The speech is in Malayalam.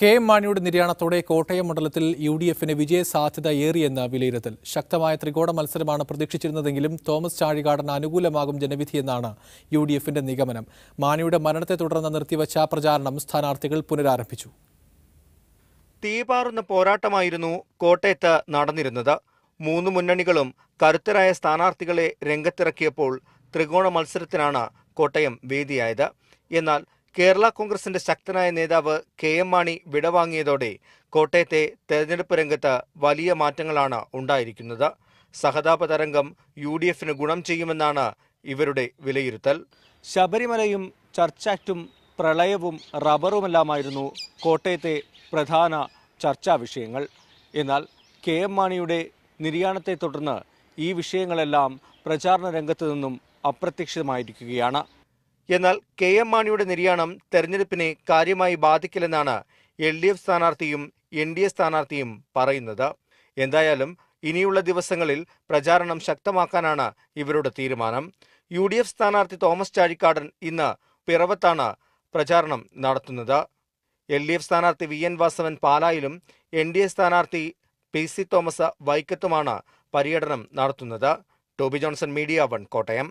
കെ.എം. മാണിയുടെ നിര്യാണത്തോടെ കോട്ടയം മണ്ഡലത്തിൽ യു.ഡി.എഫിന് വിജയസാധ്യത ഏറിയെന്ന വിലയിരുത്തൽ. ശക്തമായ ത്രികോണ മത്സരമാണ് പ്രതീക്ഷിച്ചിരുന്നതെങ്കിലും തോമസ് ചാഴികാടന് അനുകൂലമാകും ജനവിധിയെന്നാണ് യു.ഡി.എഫിന്റെ നിഗമനം. മാണിയുടെ മരണത്തെ തുടർന്ന് നിർത്തിവച്ച പ്രചാരണം സ്ഥാനാർത്ഥികൾ പുനരാരംഭിച്ചു. തീപാറുന്ന പോരാട്ടമായിരുന്നു കോട്ടയത്ത് നടന്നിരുന്നത്. മൂന്ന് മുന്നണികളും കരുത്തരായ സ്ഥാനാർത്ഥികളെ രംഗത്തിറക്കിയപ്പോൾ ത്രികോണ മത്സരത്തിനാണ് കോട്ടയം വേദിയായത്. എന്നാൽ കേരള കോൺഗ്രസിന്റെ ശക്തനായ നേതാവ് കെ.എം. മാണി വിടവാങ്ങിയതോടെ കോട്ടയത്തെ തെരഞ്ഞെടുപ്പ് രംഗത്ത് വലിയ മാറ്റങ്ങളാണ് ഉണ്ടായിരിക്കുന്നത്. സഹതാപ തരംഗം യു.ഡി.എഫിന് ഗുണം ചെയ്യുമെന്നാണ് ഇവരുടെ വിലയിരുത്തൽ. ശബരിമലയും ചർച്ചാക്റ്റും പ്രളയവും റബ്ബറുമെല്ലാമായിരുന്നു കോട്ടയത്തെ പ്രധാന ചർച്ചാ വിഷയങ്ങൾ. എന്നാൽ കെ.എം. മാണിയുടെ നിര്യാണത്തെ തുടർന്ന് ഈ വിഷയങ്ങളെല്ലാം പ്രചാരണ രംഗത്തു നിന്നും അപ്രത്യക്ഷിതമായിരിക്കുകയാണ്. എന്നാൽ കെ.എം. മാണിയുടെ നിര്യാണം തെരഞ്ഞെടുപ്പിനെ കാര്യമായി ബാധിക്കില്ലെന്നാണ് എൽ.ഡി.എഫ് സ്ഥാനാർത്ഥിയും എൻ.ഡി.എ സ്ഥാനാർത്ഥിയും പറയുന്നത്. എന്തായാലും ഇനിയുള്ള ദിവസങ്ങളിൽ പ്രചാരണം ശക്തമാക്കാനാണ് ഇവരുടെ തീരുമാനം. യു.ഡി.എഫ് സ്ഥാനാർത്ഥി തോമസ് ചാഴികാടൻ ഇന്ന് പിറവത്താണ് പ്രചാരണം നടത്തുന്നത്. എൽ.ഡി.എഫ് സ്ഥാനാർത്ഥി വി.എൻ. വാസവൻ പാലായിലും എൻ.ഡി.എ സ്ഥാനാർത്ഥി പി.സി. തോമസ് വൈക്കത്തുമാണ് പര്യടനം നടത്തുന്നത്. ടോബി ജോൺസൺ, മീഡിയ 1, കോട്ടയം.